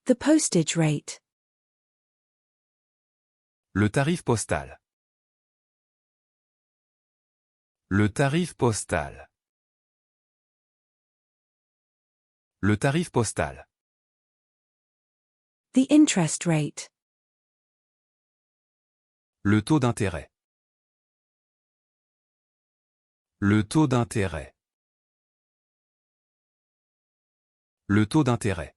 The postage rate. Le tarif postal. Le tarif postal. Le tarif postal. The interest rate. Le taux d'intérêt. Le taux d'intérêt. Le taux d'intérêt.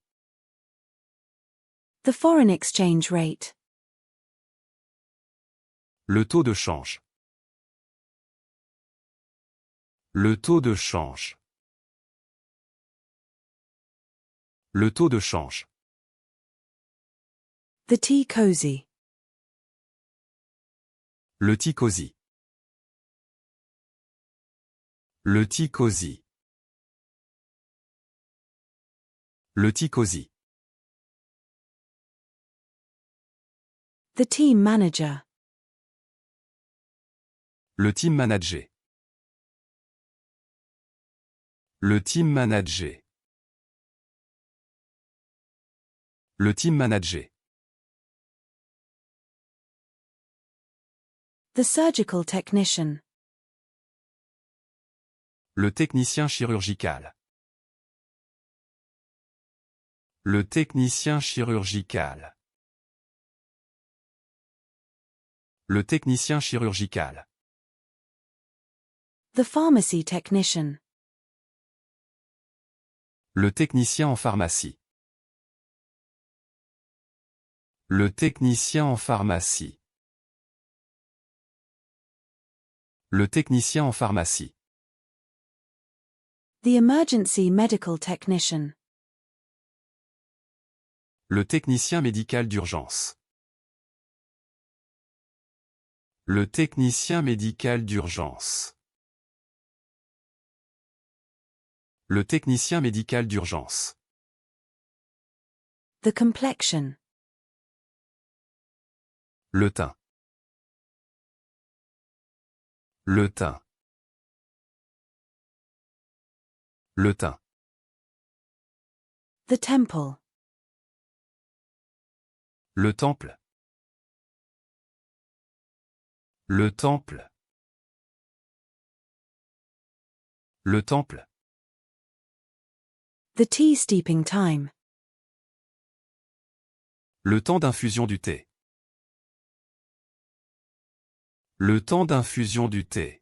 The foreign exchange rate. Le taux de change. Le taux de change. Le taux de change. The tea cozy. Le tea cosy. Le tea cosy. Le tea cosy. The team manager. Le team manager. Le team manager. Le team manager. The surgical technician. Le technicien chirurgical. Le technicien chirurgical. Le technicien chirurgical. The pharmacy technician. Le technicien en pharmacie. Le technicien en pharmacie. Le technicien en pharmacie. The emergency medical technician. Le technicien médical d'urgence. Le technicien médical d'urgence. Le technicien médical d'urgence. The complexion. Le teint. Le teint. Le teint. The temple. Le temple. Le temple. Le temple. The tea steeping time. Le temps d'infusion du thé. Le temps d'infusion du thé.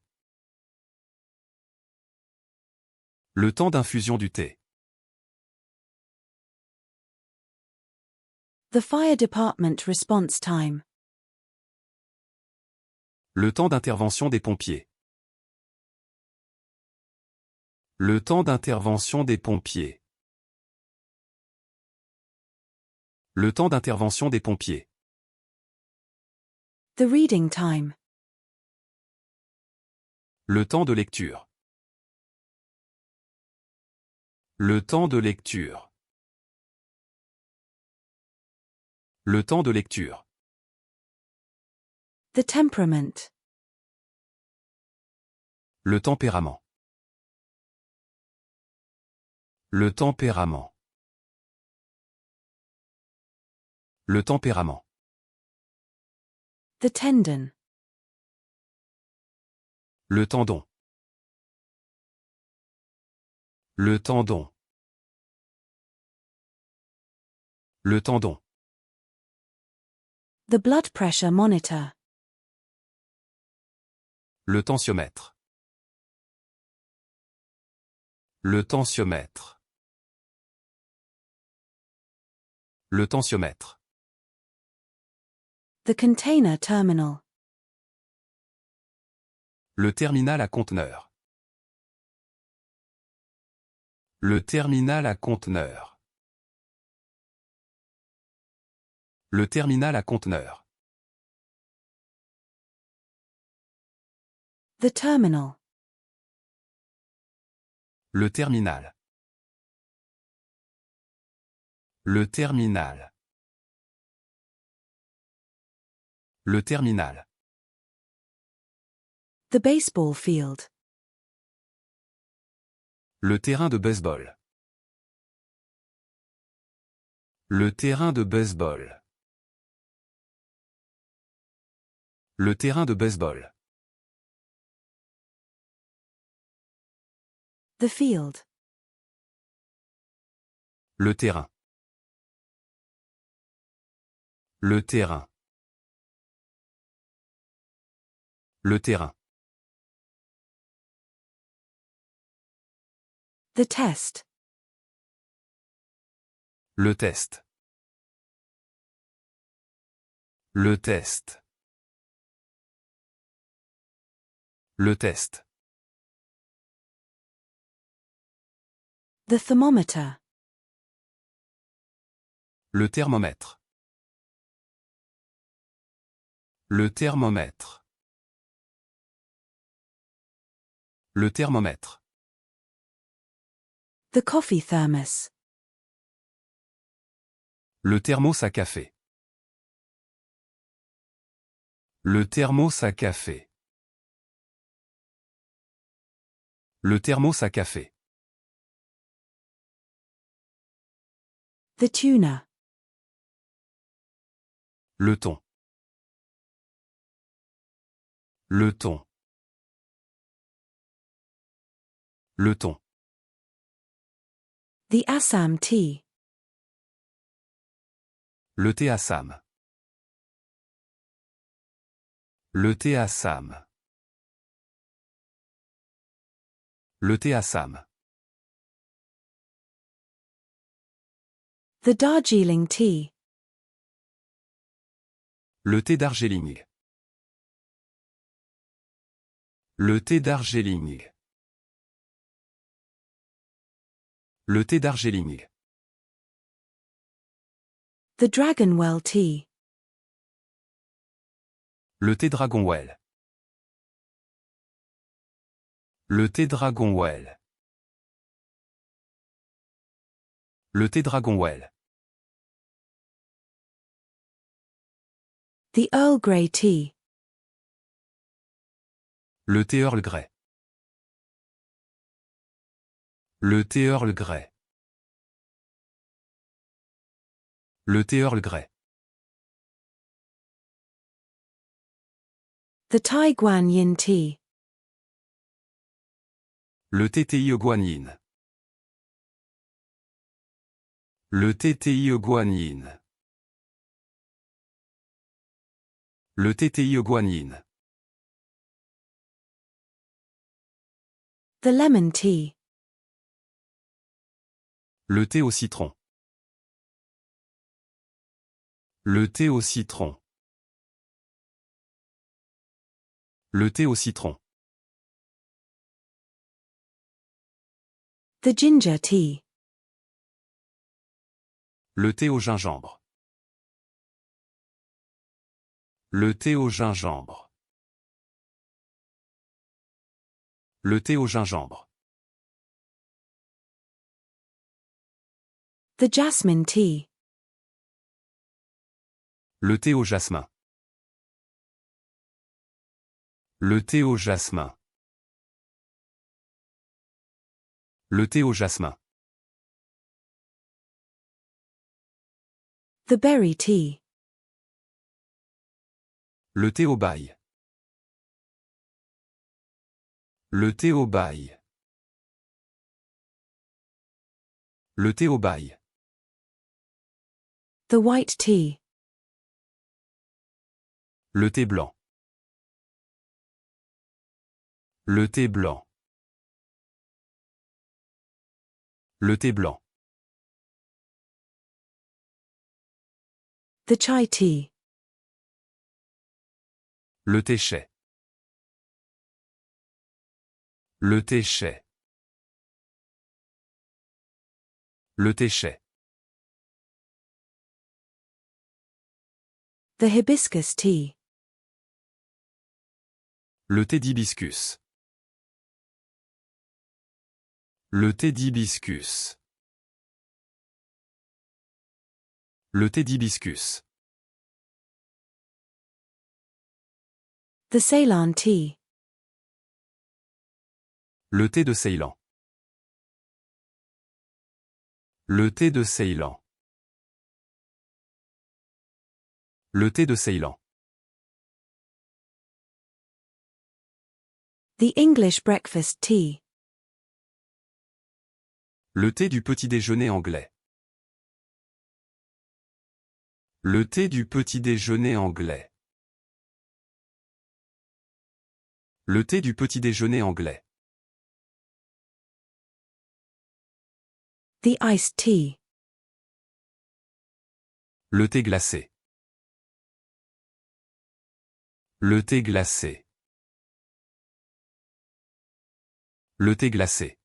Le temps d'infusion du thé. The fire department response time. Le temps d'intervention des pompiers. Le temps d'intervention des pompiers. Le temps d'intervention des pompiers. The reading time. Le temps de lecture. Le temps de lecture. Le temps de lecture. The temperament. Le tempérament. Le tempérament. Le tempérament. The tendon. Le tendon. Le tendon. Le tendon. The blood pressure monitor. Le tensiomètre. Le tensiomètre. Le tensiomètre. The container terminal. Le terminal à conteneurs. Le terminal à conteneurs. Le terminal à conteneurs. The terminal. Le terminal. Le terminal. Le terminal. The baseball field. Le terrain de baseball. Le terrain de baseball. Le terrain de baseball. The field. Le terrain. Le terrain. Le terrain. The test. Le test. Le test. Le test. The thermometer. Le thermomètre. Le thermomètre. Le thermomètre. The coffee thermos. Le thermos à café. Le thermos à café. Le thermos à café. The tuna. Le thon. Le thon. Le thon. The Assam tea. Le thé Assam. Le thé Assam. Le thé Assam. The Darjeeling tea. Le thé Darjeeling. Le thé Darjeeling. Le thé Darjeeling. The Dragonwell tea. Le thé Dragonwell. Le thé Dragonwell. Le thé Dragonwell. The Earl Grey tea. Le thé Earl Grey. Le thé Earl Grey. Le thé Earl Grey. The Thai Guan Yin tea. Le thé Ti Guan Yin. Le thé Ti Guan Yin. Le thé Ti Guan Yin. The lemon tea. Le thé au citron. Le thé au citron. Le thé au citron. The ginger tea. Le thé au gingembre. Le thé au gingembre. Le thé au gingembre. The jasmine tea. Le thé au jasmin. Le thé au jasmin. Le thé au jasmin. The berry tea. Le thé au bail. Le thé au bail. Le thé au bail. The white tea. Le thé blanc. Le thé blanc. Le thé blanc. The chai tea. Le thé chai. Le thé chai. Le thé chai. The hibiscus tea. Le thé d'hibiscus. Le thé d'hibiscus. Le thé d'hibiscus. The Ceylon tea. Le thé de Ceylan. Le thé de Ceylan. Le thé de Ceylan. The English breakfast tea. Le thé du petit déjeuner anglais. Le thé du petit déjeuner anglais. Le thé du petit déjeuner anglais. The iced tea. Le thé glacé. Le thé glacé. Le thé glacé.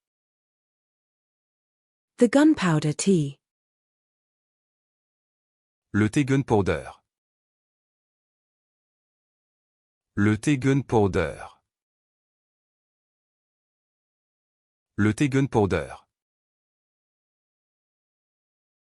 The gunpowder tea. Le thé gunpowder. Le thé gunpowder. Le thé gunpowder.